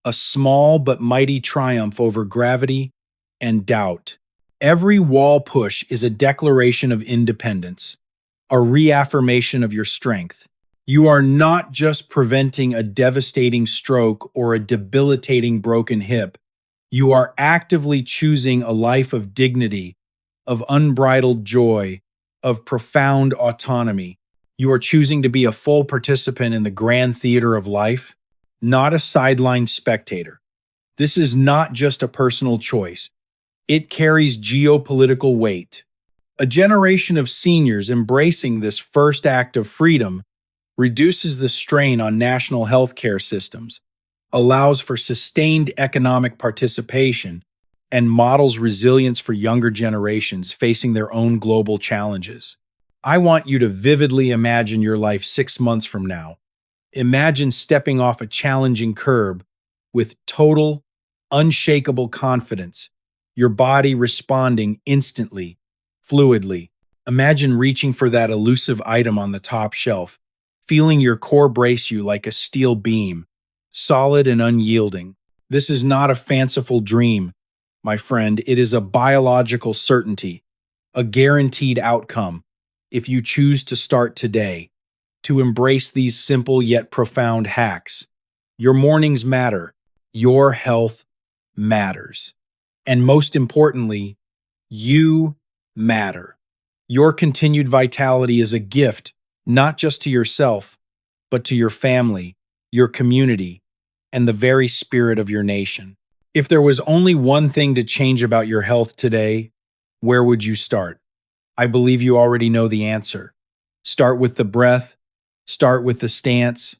a small but mighty triumph over gravity and doubt. Every wall push is a declaration of independence, a reaffirmation of your strength. You are not just preventing a devastating stroke or a debilitating broken hip. You are actively choosing a life of dignity, of unbridled joy, of profound autonomy. You are choosing to be a full participant in the grand theater of life, not a sideline spectator. This is not just a personal choice. It carries geopolitical weight. A generation of seniors embracing this first act of freedom reduces the strain on national healthcare systems, allows for sustained economic participation, and models resilience for younger generations facing their own global challenges. I want you to vividly imagine your life 6 months from now. Imagine stepping off a challenging curb with total, unshakable confidence, your body responding instantly, fluidly. Imagine reaching for that elusive item on the top shelf, feeling your core brace you like a steel beam, solid and unyielding. This is not a fanciful dream, my friend. It is a biological certainty, a guaranteed outcome, if you choose to start today, to embrace these simple yet profound hacks. Your mornings matter. Your health matters. And most importantly, you matter. Your continued vitality is a gift, not just to yourself, but to your family, your community, and the very spirit of your nation. If there was only one thing to change about your health today, where would you start? I believe you already know the answer. Start with the breath, start with the stance,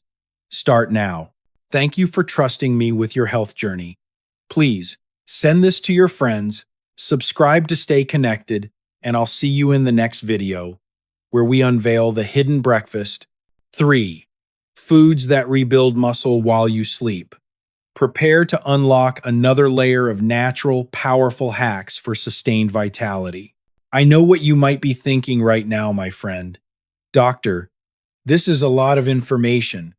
start now. Thank you for trusting me with your health journey. Please send this to your friends, subscribe to stay connected, and I'll see you in the next video, where we unveil the hidden breakfast. 3. Foods that rebuild muscle while you sleep. Prepare to unlock another layer of natural, powerful hacks for sustained vitality. I know what you might be thinking right now, my friend. Doctor, this is a lot of information.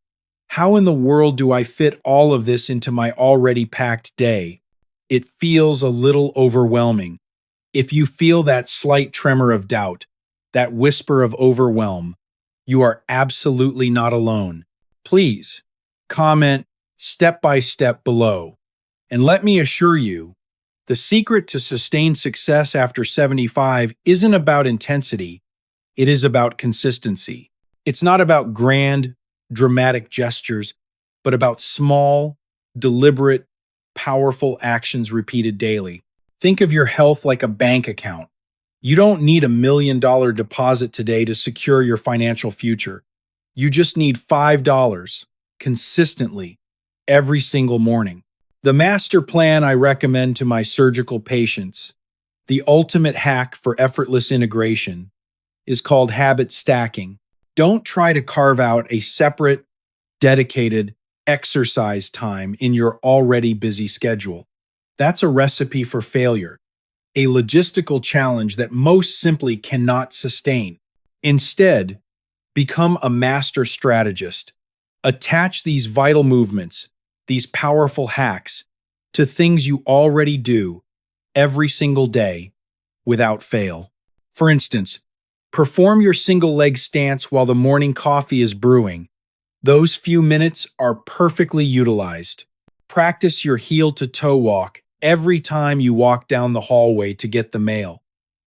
How in the world do I fit all of this into my already packed day? It feels a little overwhelming. If you feel that slight tremor of doubt, that whisper of overwhelm, you are absolutely not alone. Please comment step by step below. And let me assure you, the secret to sustained success after 75 isn't about intensity, it is about consistency. It's not about grand, dramatic gestures, but about small, deliberate, powerful actions repeated daily. Think of your health like a bank account. You don't need $1 million deposit today to secure your financial future. You just need $5 consistently every single morning. The master plan I recommend to my surgical patients, the ultimate hack for effortless integration, is called habit stacking. Don't try to carve out a separate, dedicated exercise time in your already busy schedule. That's a recipe for failure, a logistical challenge that most simply cannot sustain. Instead, become a master strategist. Attach these vital movements, these powerful hacks, to things you already do every single day without fail. For instance, perform your single leg stance while the morning coffee is brewing. Those few minutes are perfectly utilized. Practice your heel to toe walk every time you walk down the hallway to get the mail,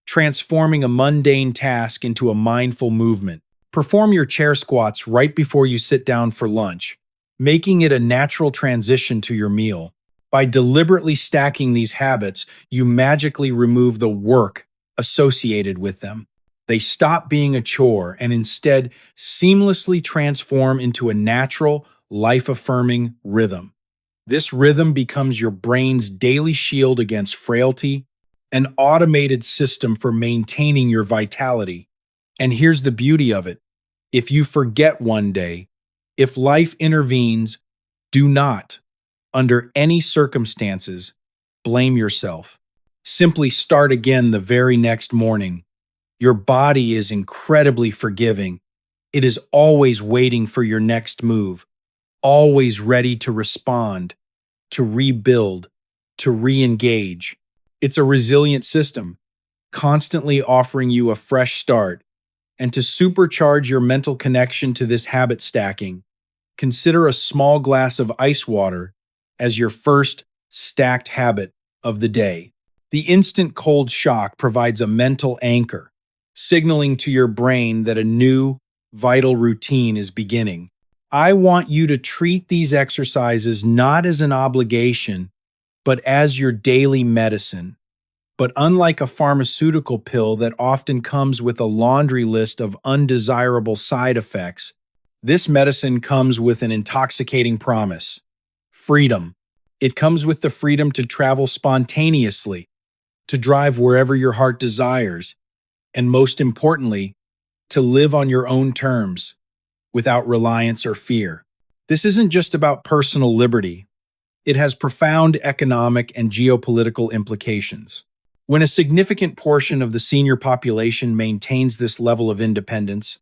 transforming a mundane task into a mindful movement. Perform your chair squats right before you sit down for lunch, making it a natural transition to your meal. By deliberately stacking these habits, you magically remove the work associated with them. They stop being a chore and instead seamlessly transform into a natural, life-affirming rhythm. This rhythm becomes your brain's daily shield against frailty, an automated system for maintaining your vitality. And here's the beauty of it. If you forget one day, if life intervenes, do not, under any circumstances, blame yourself. Simply start again the very next morning. Your body is incredibly forgiving. It is always waiting for your next move, always ready to respond, to rebuild, to re-engage. It's a resilient system, constantly offering you a fresh start. And to supercharge your mental connection to this habit stacking, consider a small glass of ice water as your first stacked habit of the day. The instant cold shock provides a mental anchor, signaling to your brain that a new, vital routine is beginning. I want you to treat these exercises not as an obligation, but as your daily medicine. But unlike a pharmaceutical pill that often comes with a laundry list of undesirable side effects, this medicine comes with an intoxicating promise: freedom. It comes with the freedom to travel spontaneously, to drive wherever your heart desires, and most importantly, to live on your own terms, without reliance or fear. This isn't just about personal liberty. It has profound economic and geopolitical implications. When a significant portion of the senior population maintains this level of independence,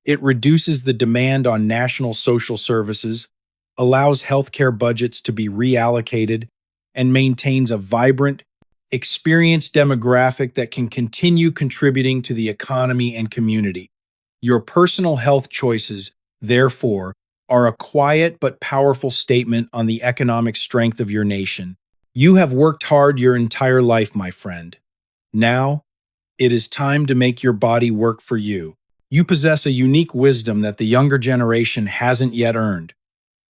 it reduces the demand on national social services, allows healthcare budgets to be reallocated, and maintains a vibrant, experienced demographic that can continue contributing to the economy and community. Your personal health choices, therefore, are a quiet but powerful statement on the economic strength of your nation. You have worked hard your entire life, my friend. Now, it is time to make your body work for you. You possess a unique wisdom that the younger generation hasn't yet earned,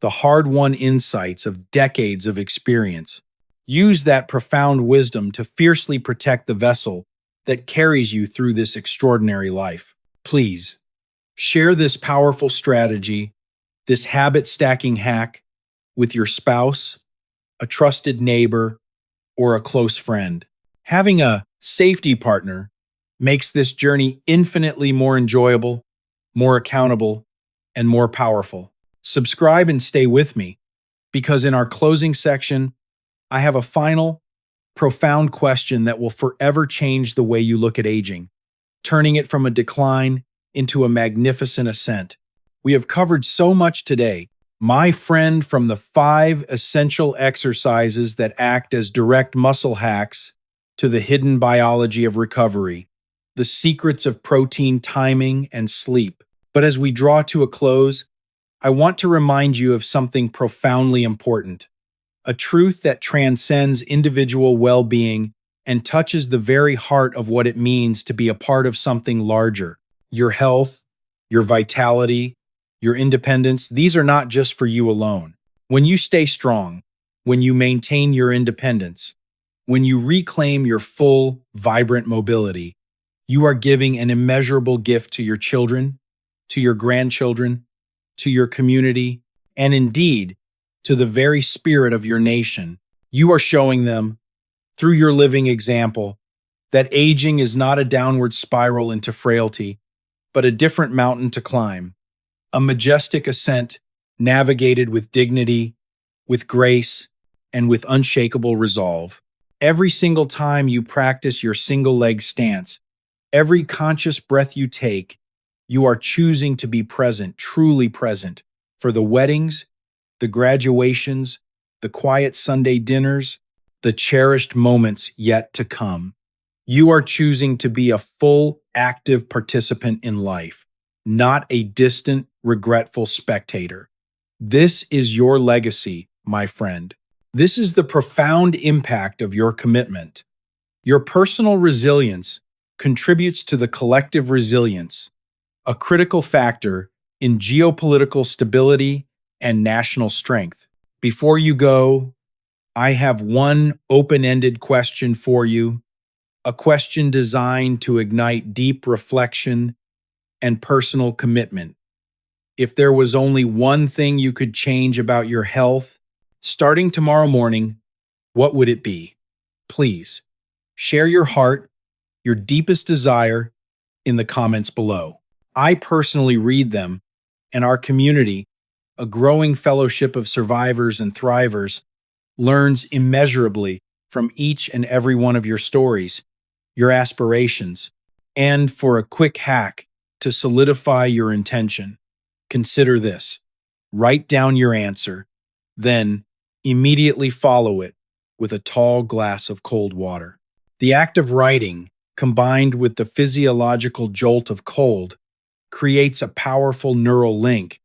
the hard-won insights of decades of experience. Use that profound wisdom to fiercely protect the vessel that carries you through this extraordinary life. Please, share this powerful strategy, this habit-stacking hack, with your spouse, a trusted neighbor, or a close friend. Having a safety partner makes this journey infinitely more enjoyable, more accountable, and more powerful. Subscribe and stay with me, because in our closing section, I have a final, profound question that will forever change the way you look at aging, turning it from a decline into a magnificent ascent. We have covered so much today, my friend, from the 5 essential exercises that act as direct muscle hacks to the hidden biology of recovery. the secrets of protein timing and sleep. But as we draw to a close, I want to remind you of something profoundly important, a truth that transcends individual well-being and touches the very heart of what it means to be a part of something larger. Your health, your vitality, your independence, these are not just for you alone. When you stay strong, when you maintain your independence, when you reclaim your full, vibrant mobility, you are giving an immeasurable gift to your children, to your grandchildren, to your community, and indeed, to the very spirit of your nation. You are showing them, through your living example, that aging is not a downward spiral into frailty, but a different mountain to climb, a majestic ascent navigated with dignity, with grace, and with unshakable resolve. Every single time you practice your single-leg stance, every conscious breath you take, you are choosing to be present, truly present, for the weddings, the graduations, the quiet Sunday dinners, the cherished moments yet to come. You are choosing to be a full, active participant in life, not a distant, regretful spectator. This is your legacy, my friend. This is the profound impact of your commitment. Your personal resilience contributes to the collective resilience, a critical factor in geopolitical stability and national strength. Before you go, I have one open-ended question for you, a question designed to ignite deep reflection and personal commitment. If there was only one thing you could change about your health, starting tomorrow morning, what would it be? Please, share your heart, your deepest desire, in the comments below. I personally read them, and our community, a growing fellowship of survivors and thrivers, learns immeasurably from each and every one of your stories, your aspirations. And for a quick hack to solidify your intention, consider this. Write down your answer, then immediately follow it with a tall glass of cold water. The act of writing, combined with the physiological jolt of cold, creates a powerful neural link,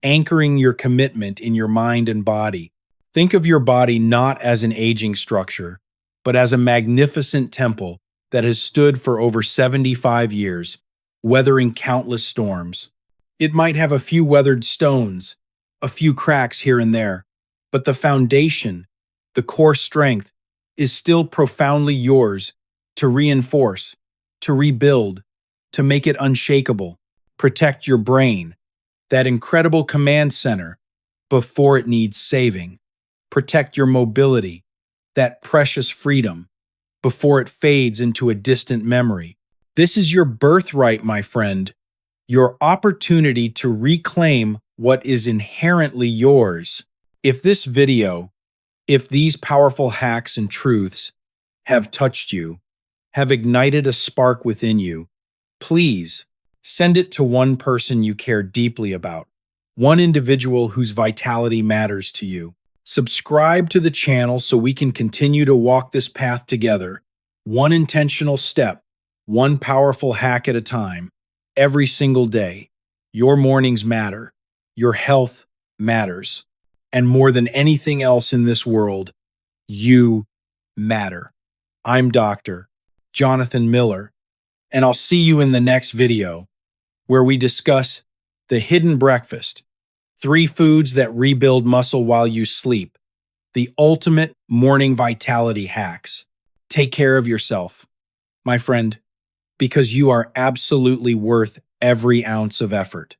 anchoring your commitment in your mind and body. Think of your body not as an aging structure, but as a magnificent temple that has stood for over 75 years, weathering countless storms. It might have a few weathered stones, a few cracks here and there, but the foundation, the core strength, is still profoundly yours to reinforce, to rebuild, to make it unshakable. Protect your brain, that incredible command center, before it needs saving. Protect your mobility, that precious freedom, before it fades into a distant memory. This is your birthright, my friend, your opportunity to reclaim what is inherently yours. If this video, if these powerful hacks and truths have touched you, have ignited a spark within you, please send it to one person you care deeply about, one individual whose vitality matters to you. Subscribe to the channel so we can continue to walk this path together, one intentional step, one powerful hack at a time, every single day. Your mornings matter. Your health matters. And more than anything else in this world, you matter. I'm Dr. Jonathan Miller, and I'll see you in the next video, where we discuss the hidden breakfast, 3 foods that rebuild muscle while you sleep, the ultimate morning vitality hacks. Take care of yourself, my friend, because you are absolutely worth every ounce of effort.